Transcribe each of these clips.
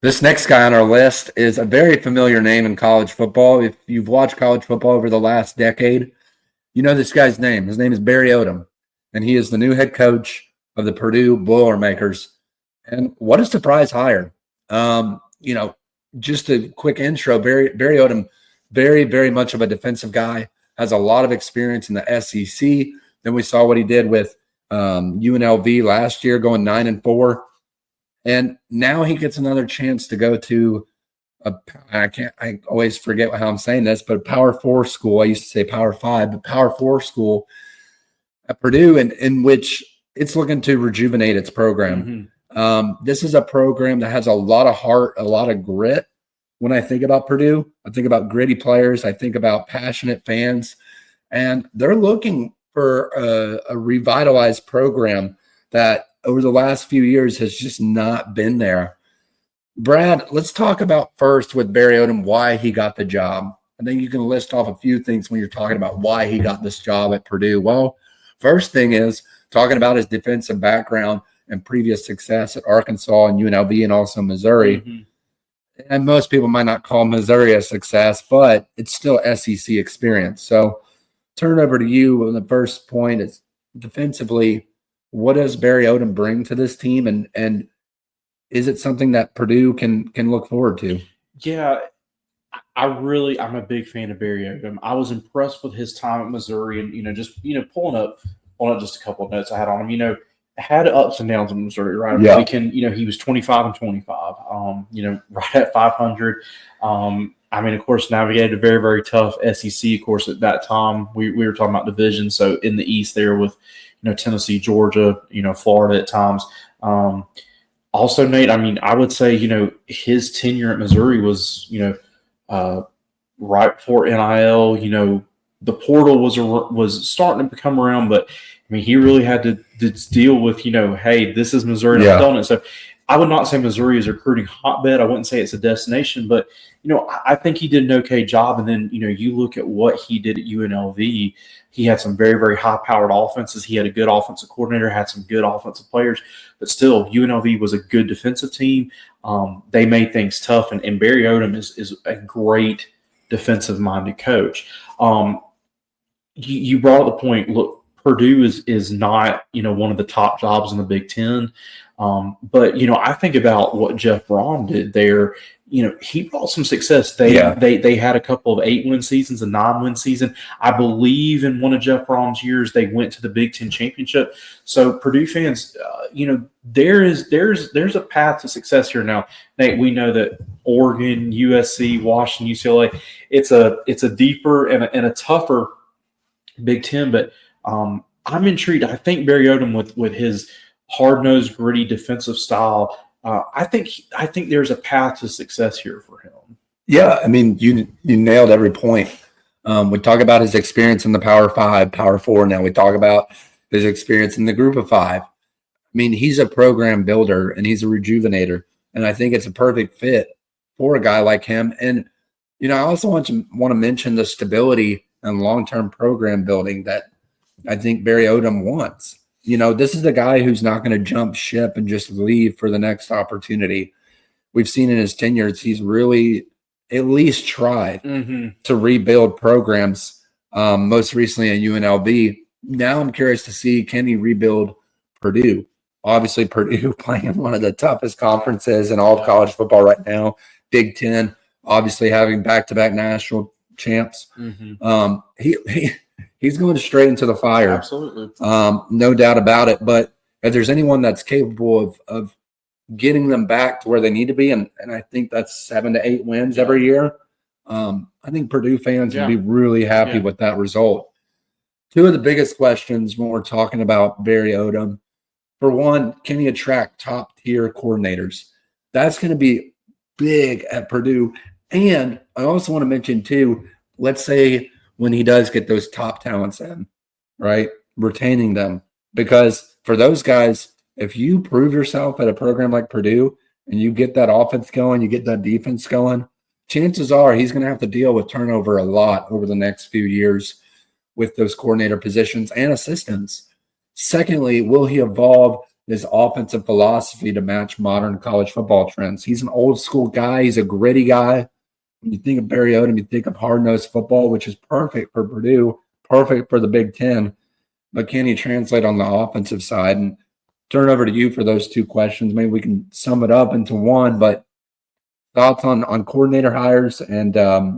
This next guy on our list is a very familiar name in college football. If you've watched college football over the last decade, you know this guy's name. His name is Barry Odom, and he is the new head coach of the Purdue Boilermakers. And what a surprise hire. Just a quick intro. Barry Odom, very, very much of a defensive guy, has a lot of experience in the SEC. Then we saw what he did with UNLV last year, going 9-4. And now he gets another chance to go to I always forget how I'm saying this, but a Power 4 school. I used to say Power 5, but Power 4 school at Purdue, in which it's looking to rejuvenate its program. This is a program that has a lot of heart, a lot of grit. When I think about Purdue, I think about gritty players. I think about passionate fans, and they're looking for a revitalized program that over the last few years has just not been there. Brad, let's talk about first with Barry Odom why he got the job. I think you can list off a few things when you're talking about why he got this job at Purdue. Well, first thing is talking about his defensive background and previous success at Arkansas and UNLV and also Missouri. And most people might not call Missouri a success, but it's still SEC experience. So turn it over to you. And the first point is defensively, what does Barry Odom bring to this team, and is it something that Purdue can look forward to? Yeah, I'm a big fan of Barry Odom. I was impressed with his time at Missouri, and just pulling up just a couple of notes I had on him. Had ups and downs in Missouri, right? Yeah. He was 25-25. Right at 500. Of course, navigated a very, very tough SEC. Of course, at that time we were talking about division. So in the East there with Tennessee, Georgia, Florida at times. Also, Nate, I would say, his tenure at Missouri was, right before NIL, the portal was starting to come around, but he really had to deal with, hey, this is Missouri. And I'm telling it. So I would not say Missouri is a recruiting hotbed. I wouldn't say it's a destination, but, I think he did an okay job. And then, you look at what he did at UNLV, he had some very, very high-powered offenses. He had a good offensive coordinator, had some good offensive players, but still, UNLV was a good defensive team. They made things tough, and Barry Odom is a great defensive-minded coach. You brought up the point, look, Purdue is not, one of the top jobs in the Big Ten. But, I think about what Jeff Braun did there. He brought some success. They had a couple of 8-win seasons, a 9-win season. I believe in one of Jeff Braun's years, they went to the Big Ten championship. So Purdue fans, there's a path to success here now. Nate, we know that Oregon, USC, Washington, UCLA, it's a deeper and a tougher Big Ten, but I'm intrigued. I think Barry Odom with his hard-nosed, gritty defensive style, I think there's a path to success here for him. Yeah, you nailed every point. We talk about his experience in the Power 5, Power 4. Now we talk about his experience in the Group of 5. He's a program builder and he's a rejuvenator, and I think it's a perfect fit for a guy like him. And I also want to mention the stability and long-term program building that I think Barry Odom wants. This is the guy who's not going to jump ship and just leave for the next opportunity. We've seen in his tenures, he's really at least tried to rebuild programs, most recently at UNLV. Now I'm curious to see, can he rebuild Purdue? Obviously, Purdue playing one of the toughest conferences in all of college football right now, Big Ten, obviously having back-to-back national champs. He's going straight into the fire. Absolutely. No doubt about it. But if there's anyone that's capable of getting them back to where they need to be, and I think that's 7 to 8 wins every year, I think Purdue fans would be really happy with that result. Two of the biggest questions when we're talking about Barry Odom, for one, can he attract top-tier coordinators? That's going to be big at Purdue. And I also want to mention, too, let's say when he does get those top talents in, right, retaining them. Because for those guys, if you prove yourself at a program like Purdue and you get that offense going, you get that defense going, chances are he's going to have to deal with turnover a lot over the next few years with those coordinator positions and assistants. Secondly, will he evolve his offensive philosophy to match modern college football trends. He's an old school guy. He's a gritty guy. When you think of Barry Odom, you think of hard-nosed football, which is perfect for Purdue, perfect for the Big Ten. But can he translate on the offensive side? And turn it over to you for those two questions. Maybe we can sum it up into one, but thoughts on coordinator hires and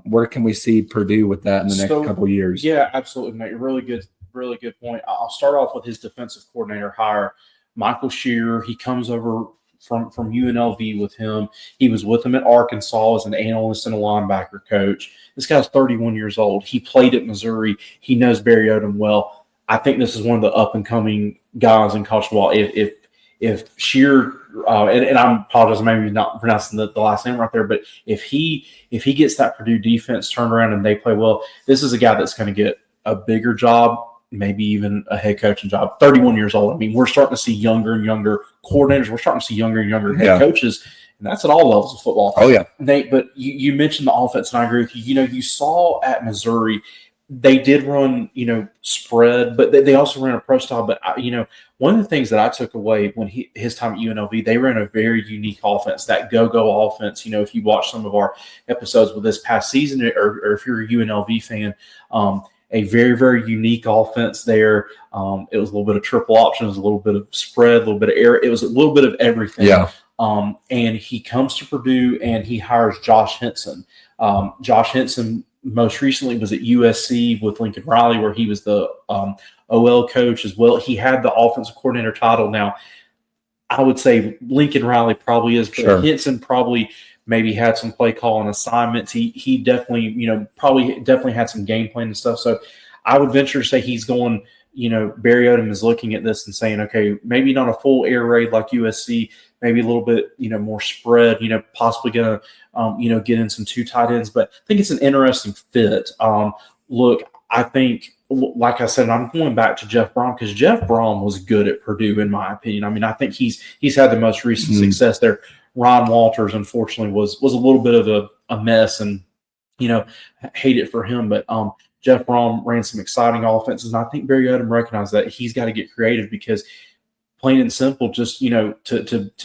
where can we see Purdue with that in the next couple of years? Yeah, absolutely, mate. Really good point. I'll start off with his defensive coordinator hire, Michael Shearer. He comes over from UNLV with him. He was with him at Arkansas as an analyst and a linebacker coach. This guy's 31 years old. He played at Missouri. He knows Barry Odom well. I think this is one of the up-and-coming guys in college football. If Shearer and I apologize, maybe not pronouncing the last name right there, but if he gets that Purdue defense turned around and they play well, this is a guy that's going to get a bigger job, maybe even a head coaching job. 31 years old. I mean, we're starting to see younger and younger coordinators. We're starting to see younger and younger head coaches, and that's at all levels of football. Oh yeah, Nate. But you mentioned the offense, and I agree with you. You saw at Missouri, they did run, spread, but they also ran a pro style. But, one of the things that I took away when his time at UNLV, they ran a very unique offense, that go-go offense. If you watch some of our episodes with this past season, or if you're a UNLV fan, a very, very unique offense there. It was a little bit of triple option, it was a little bit of spread, a little bit of air. It was a little bit of everything. Yeah. And he comes to Purdue and he hires Josh Henson. Josh Henson most recently was at USC with Lincoln Riley, where he was the OL coach as well. He had the offensive coordinator title. Now, I would say Lincoln Riley probably is, but Sure. Henson probably maybe had some play calling assignments. He definitely, definitely had some game plan and stuff. So I would venture to say he's going, Barry Odom is looking at this and saying, okay, maybe not a full air raid like USC, maybe a little bit, more spread, possibly going to, get in some two tight ends. But I think it's an interesting fit. Look, I think, like I said, I'm going back to Jeff Brom because Jeff Brom was good at Purdue, in my opinion. I mean, I think he's had the most recent success there. Ron Walters, unfortunately, was a little bit of a mess, and hate it for him. But Jeff Brom ran some exciting offenses, and I think Barry Odom recognized that he's got to get creative because, plain and simple, just to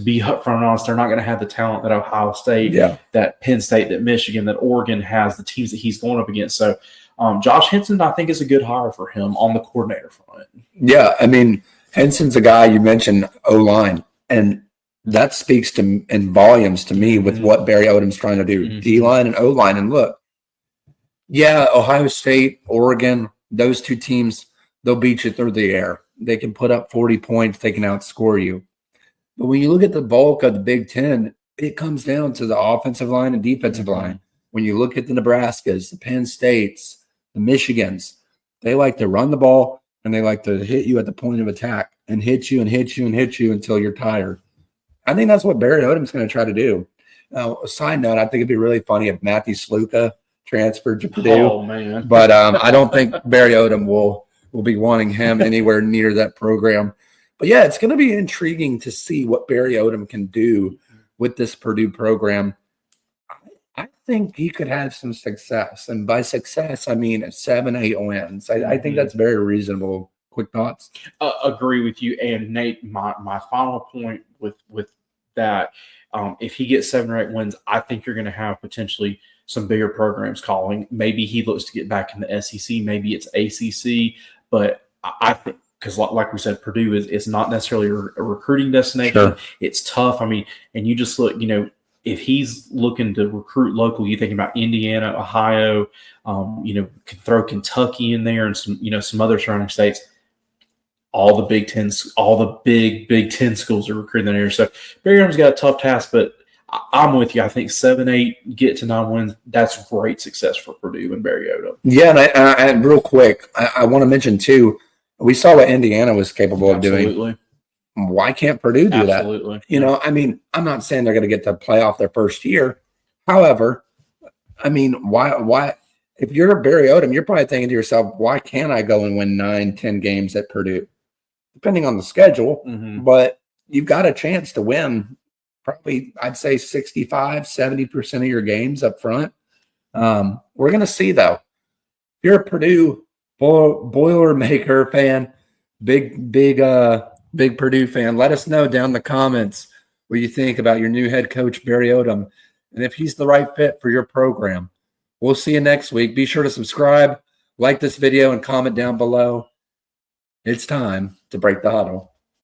be upfront and honest, they're not going to have the talent that Ohio State, that Penn State, that Michigan, that Oregon has, the teams that he's going up against. So Josh Henson, I think, is a good hire for him on the coordinator front. Yeah, I mean, Henson's a guy, you mentioned O-line, and that speaks to in volumes to me with what Barry Odom's trying to do, D-line and O-line. And look, Ohio State, Oregon, those two teams, they'll beat you through the air. They can put up 40 points. They can outscore you. But when you look at the bulk of the Big Ten, it comes down to the offensive line and defensive line. When you look at the Nebraskas, the Penn States, the Michigans, they like to run the ball and they like to hit you at the point of attack and hit you and hit you and hit you until you're tired. I think that's what Barry Odom's going to try to do. Now, a side note, I think it'd be really funny if Matthew Sluka transferred to Purdue. Oh, man. But I don't think Barry Odom will be wanting him anywhere near that program. But, yeah, it's going to be intriguing to see what Barry Odom can do with this Purdue program. I think he could have some success. And by success, I mean 7-8 wins. I think that's very reasonable. Quick thoughts? Agree with you. And, Nate, my final point with that, if he gets 7 or 8 wins, I think you're going to have potentially some bigger programs calling. Maybe he looks to get back in the SEC. Maybe it's ACC. But I think, because like we said, Purdue is not necessarily a recruiting destination. Sure. It's tough. I mean, and you just look, if he's looking to recruit local, you're thinking about Indiana, Ohio, could throw Kentucky in there and some other surrounding states. All the Big Ten, all the Big Ten schools are recruiting that area. So Barry Odom's got a tough task, but I'm with you. I think 7-8, get to 9 wins, that's great success for Purdue and Barry Odom. Yeah, and real quick, I want to mention too, we saw what Indiana was capable of doing. Why can't Purdue do that? Absolutely. I mean, I'm not saying they're going to get to play off their first year. However, I mean, why? If you're Barry Odom, you're probably thinking to yourself, why can't I go and win 9-10 games at Purdue? Depending on the schedule, but you've got a chance to win probably, I'd say 65-70% of your games up front. We're going to see, though. If you're a Purdue Boilermaker fan, big big Purdue fan. Let us know down in the comments what you think about your new head coach, Barry Odom, and if he's the right fit for your program. We'll see you next week. Be sure to subscribe, like this video, and comment down below. It's time to break the huddle.